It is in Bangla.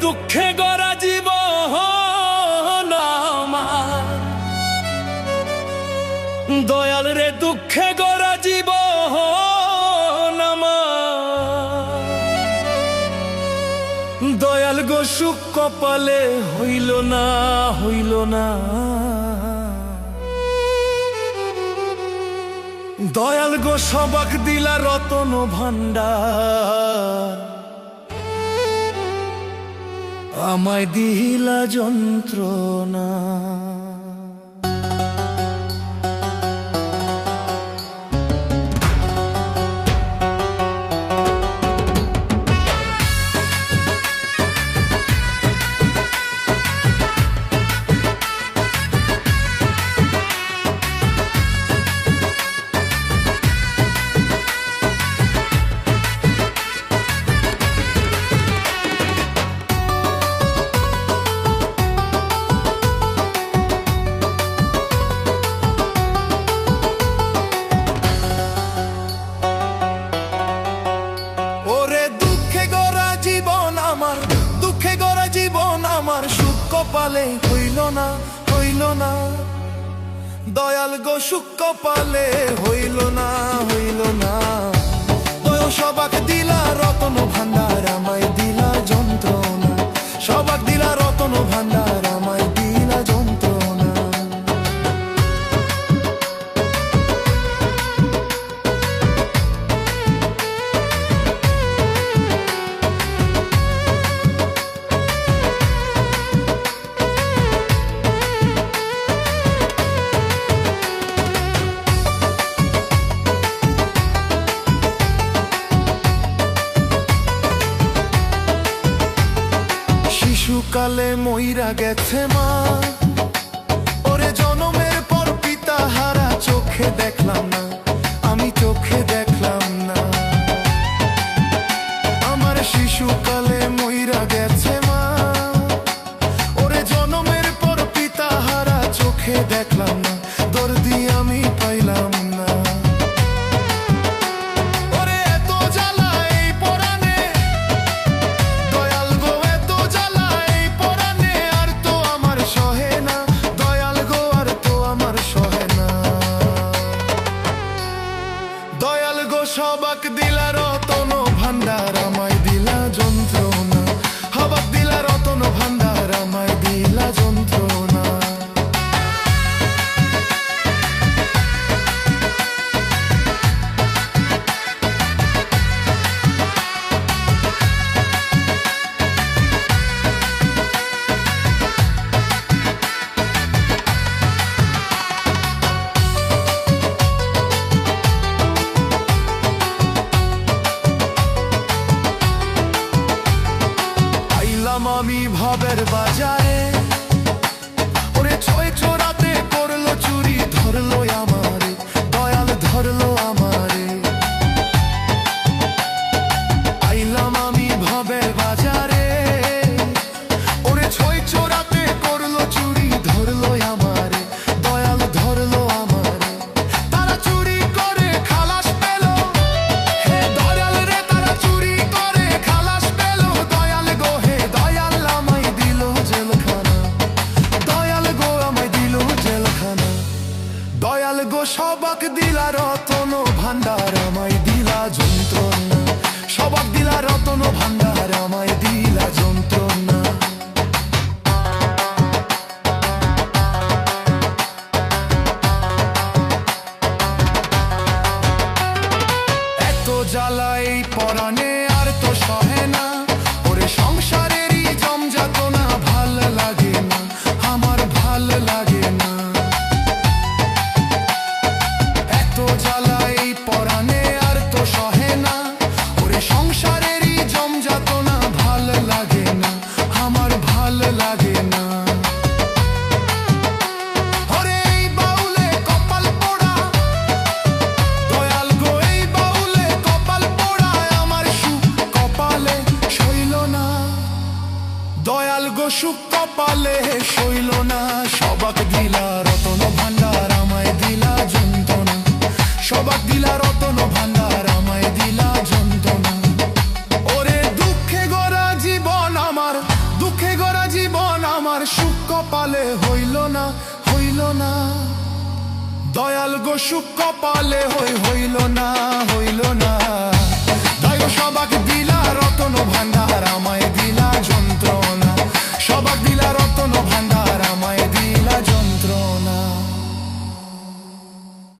দুঃখে গড়া জীবন আমার, দয়াল রে দুঃখে গড়া জীবন আমার, দয়াল গো সুখ কপালে হইল না হইল না। দয়াল গো সবাক দিলা রতন ভান্ডার, আমায় দিলা যন্ত্রণা। দুঃখে গড়া জীবন আমার, সুখ কপালে হইল না হইল না। দয়াল গো সুখ কপালে হইল না হইল না। দয়াল সবাক দিলা রতন ভান্ডার, আমায় দিলা যন্ত্রণা। সবাক দিলা রতন ভান্ডার, আমায় দিলা যন্ত্রণা। শিশুকালে মইরা গেছে মা, ওরে জনমের পর পিতা হারা চোখে দেখলাম না, আমি চোখে দেখলাম না। আমার শিশুকালে মইরা গেছে মা, ওরে জনমের পর পিতা হারা চোখে দেখলাম না, দর্দি আমি পাইলাম না। সবাক দিলা রতন ভান্ডার, আমায় দিলা যন্ত্রণা। হবাক দিলা রতন ভান্ডার, আমায় দিলা যন্ত্রণা। আমি ভাবের বাজারে, ওরে ছয় চোরাতে করলো চুরি, ধরলো আমারে দয়াল ধরলো আমারে। আইলাম আমি ভাবের বাজারে, ওরে ছয় চোরাতে করলো চুরি, ধরলো আমারে দয়াল ধরলো আমারে। তারা চুরি করে খালাস পেল, হে দয়াল রে তারা চুরি করে খালাস পেল। দয়াল গো হে দয়াল আমায় দিল জেলখানা, দয়াল গো আমায় দিল জেলখানা। দয়াল গো সবাক দিলা রতন ভান্ডার, আমায় দিলা যন্ত্রণা। সবাক দিলা রতন ভান্ডার, আমায় দিলা যন্ত্রণা। এত জ্বালা এই পরাণে আর তো সহে না, ওরে সংসারেরই জমযাতনা ভাল লাগে না, আমার ভাল লাগে না। এত জ্বালা এই পরাণে আর তো সহে না, ওরে সংসারেরই জমযাতনা ভাল লাগে না, আমার ভাল লাগে না। ওরে এই বাউলে কপাল পোড়া, দয়াল গো এই বাউলে কপাল পোড়া, আমার সুখ কপালে সইল না। দয়াল গো সুখ কপালে সইল না। সবাক দিলা রতন ভান্ডার, আমায় দিলা যন্ত্রণা। সবাক দিলা রতন ভান্ডার, আমায় দিলা যন্ত্রণা। ওরে দুঃখে গড়া জীবন আমার, জীবন আমার সুখ কপালে হইল না, হইল না। দয়াল গো সুখ কপালে হইল না, হইল না।